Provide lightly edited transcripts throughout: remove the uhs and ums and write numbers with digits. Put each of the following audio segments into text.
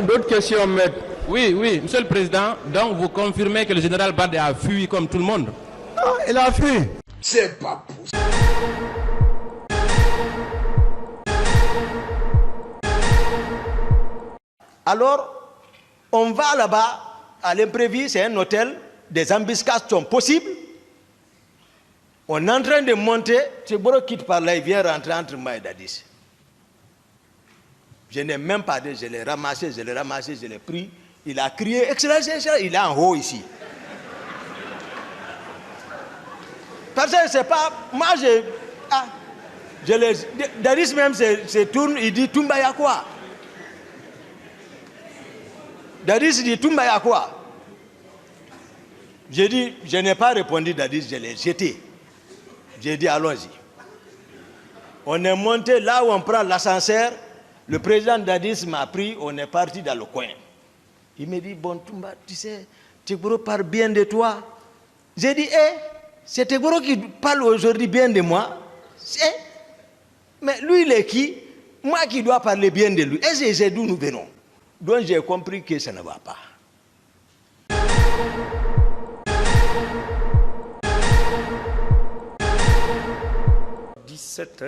D'autres questions, maître? Oui, oui, Monsieur le Président, donc vous confirmez que le général Baldé a fui comme tout le monde? Non, il a fui. C'est pas possible. Alors, on va là-bas, à l'imprévu, c'est un hôtel, des embuscades sont possibles. On est en train de monter, Tiboro quitte par là, il vient rentrer entre moi et Dadis. Je n'ai même pas dit, je l'ai ramassé, je l'ai pris. Il a crié, Excellence, il est en haut ici. Parce que c'est pas, moi Dadis même se tourne, il dit, Tumbaya quoi? Dadis dit, Tumbaya quoi? J'ai dit, je n'ai pas répondu, Dadis, je l'ai jeté. J'ai dit, allons-y. On est monté là où on prend l'ascenseur. Le président Dadis m'a pris, on est parti dans le coin. Il me dit, bon, Toumba, tu sais, Tiboro parle bien de toi. J'ai dit, c'est Tiboro qui parle aujourd'hui bien de moi. Mais lui, il est qui? Moi qui dois parler bien de lui. Et c'est d'où nous venons. Donc j'ai compris que ça ne va pas.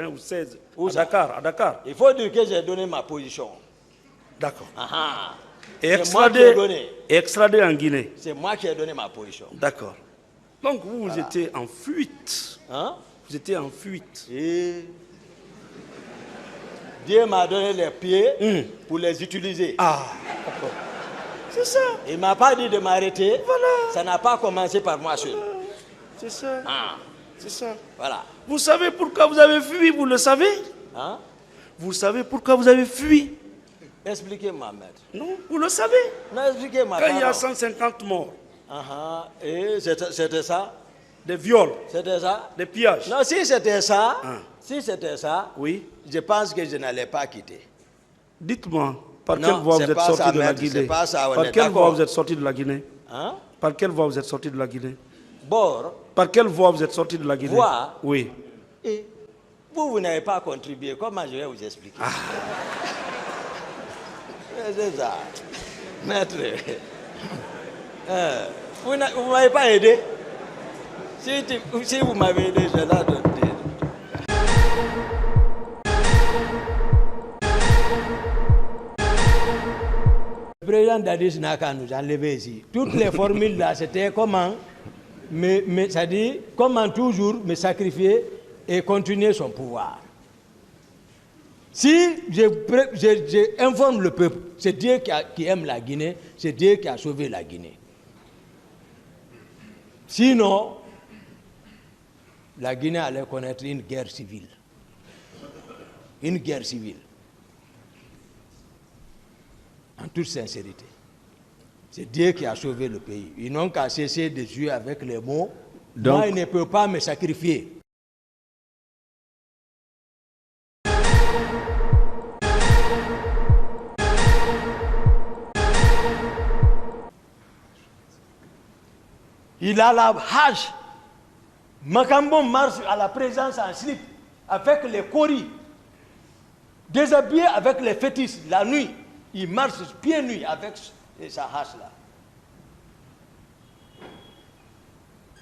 Ou 16, à Dakar. Il faut dire que j'ai donné ma position. D'accord. Et extradé en Guinée. C'est moi qui ai donné ma position. D'accord. Donc vous étiez en fuite. Hein? Vous étiez en fuite. Et Dieu m'a donné les pieds pour les utiliser. Ah, d'accord. C'est ça. Il ne m'a pas dit de m'arrêter. Voilà. Ça n'a pas commencé par moi seul. C'est ça. C'est ça. Voilà. Vous savez pourquoi vous avez fui, vous le savez? Hein? Vous savez pourquoi vous avez fui? Expliquez-moi, maître. Non, vous le savez. Non, expliquez-moi. Quand il y a 150 morts. Et c'était ça? Des viols. C'était ça? Des pillages. Non, si c'était ça, oui. Je pense que je n'allais pas quitter. Dites-moi, par quelle voie vous êtes sorti de la Guinée? Par quelle voie vous êtes sorti de la Guinée? Hein? Par quelle voie vous êtes sorti de la Guinée? Bord. Par quelle voie vous êtes sorti de la Guinée? Voie? Oui. Et vous n'avez pas contribué. Comment je vais vous expliquer? C'est ça. Maître. Vous ne m'avez pas aidé. Si vous m'avez aidé, je l'ai donné. Le président Dadis n'a qu'à nous enlever ici. Toutes les formules là, c'était comment, ça dit, comment toujours me sacrifier et continuer son pouvoir. Si j'informe le peuple, c'est Dieu qui aime la Guinée, c'est Dieu qui a sauvé la Guinée. Sinon, la Guinée allait connaître une guerre civile. Une guerre civile. En toute sincérité. C'est Dieu qui a sauvé le pays. Ils n'ont qu'à cesser de jouer avec les mots. Donc, moi, il ne peut pas me sacrifier. Il a la hache. Makambo marche à la présence en slip avec les coris, déshabillé avec les fétiches la nuit. Il marche pieds nus avec sa hache là.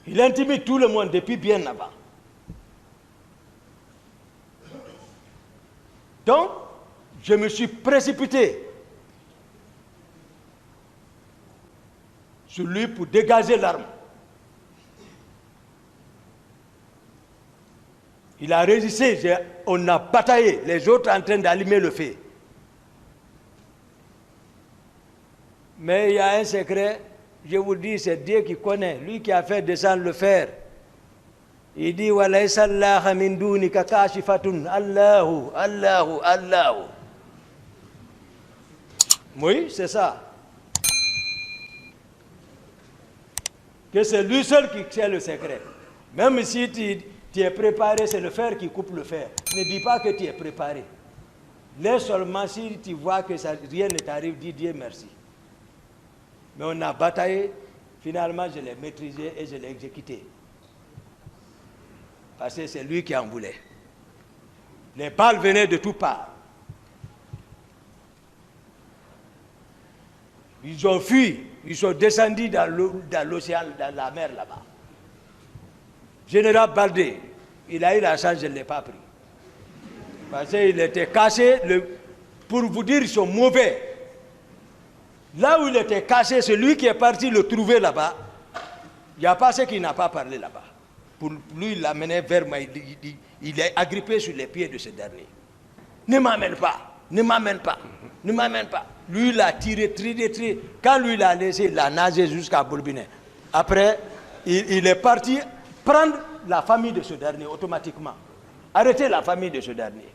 Il intimide tout le monde depuis bien avant. Donc, je me suis précipité sur lui pour dégager l'arme. Il a résisté, on a bataillé, les autres en train d'allumer le feu. Mais il y a un secret, je vous dis, c'est Dieu qui connaît, lui qui a fait descendre le fer. Il dit, walaysa Allah min dunika kashifatun, Allahu, Allahu, Allahu. Oui, c'est ça. Que c'est lui seul qui sait le secret. Même si tu es préparé, c'est le fer qui coupe le fer. Ne dis pas que tu es préparé. Laisse seulement si tu vois que rien ne t'arrive, dis Dieu merci. Mais on a bataillé Finalement, je l'ai maîtrisé et je l'ai exécuté. Parce que c'est lui qui en voulait. Les balles venaient de toutes parts. Ils ont fui, ils sont descendus dans l'océan, dans la mer là-bas. Général Baldé, il a eu la chance, je ne l'ai pas pris. Parce qu'il était caché, pour vous dire, ils sont mauvais. Là où il était caché, c'est lui qui est parti le trouver là-bas. Il n'y a pas ce qui n'a pas parlé là-bas. Pour lui, il l'a mené vers moi, il est agrippé sur les pieds de ce dernier. Ne m'amène pas, ne m'amène pas, ne m'amène pas. Lui, il a tiré. Quand lui, il a laissé, il a nagé jusqu'à Bourbinet. Après, il est parti prendre la famille de ce dernier automatiquement. Arrêter la famille de ce dernier.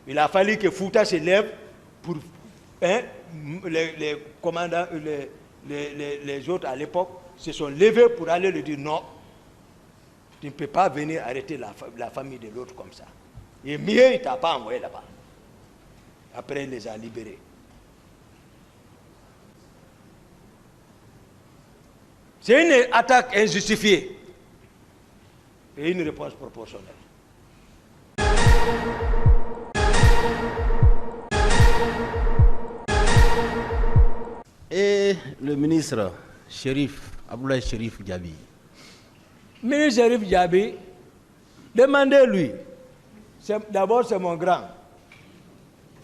Il a fallu que Fouta se lève pour... les commandants, les autres à l'époque se sont levés pour aller lui dire non, tu ne peux pas venir arrêter la famille de l'autre comme ça. Et mieux, il ne t'a pas envoyé là-bas. Après, il les a libérés. C'est une attaque injustifiée et une réponse proportionnelle. Et le ministre Chérif, Abdoulaye Chérif Diaby. Ministre Chérif Diaby, demandez-lui. D'abord, c'est mon grand.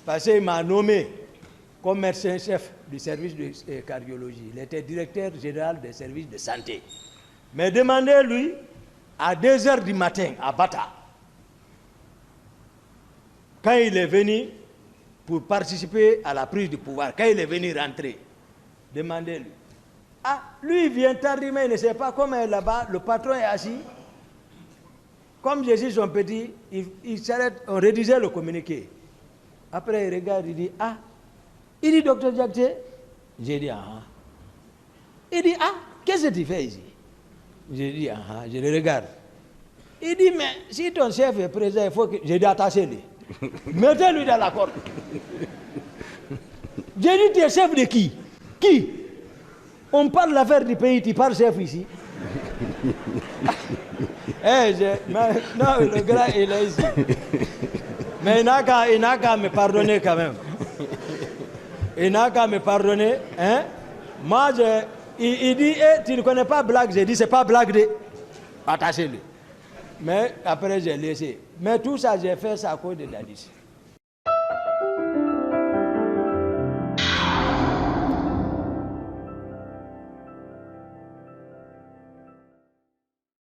Parce qu'il m'a nommé comme médecin-chef du service de cardiologie. Il était directeur général des services de santé. Mais demandez-lui à 2h du matin à Bata, quand il est venu pour participer à la prise du pouvoir, quand il est venu rentrer, demandez-lui. Ah, lui, il vient tardivement, il ne sait pas comment est là-bas, le patron est assis. Comme je suis son petit, il s'arrête, on rédigeait le communiqué. Après, il regarde, il dit, ah, il dit, docteur Diakité. J'ai dit, ah. Il dit, ah, qu'est-ce que tu fais ici? J'ai dit, ah, je le regarde. Il dit, mais si ton chef est présent, il faut que... J'ai dit, attachez-le. Mettez-lui dans la corde. J'ai dit, tu es chef de qui? Qui? On parle de l'affaire du pays, tu parles chef ici. Non, le gars, il est ici. Mais il n'a qu'à me pardonner quand même. Il n'a qu'à me pardonner. Hein? Moi, il dit, tu ne connais pas blague. J'ai dit, c'est pas blague de... Attachez-le. Mais après, j'ai laissé. Mais tout ça, j'ai fait ça à cause de Dadis.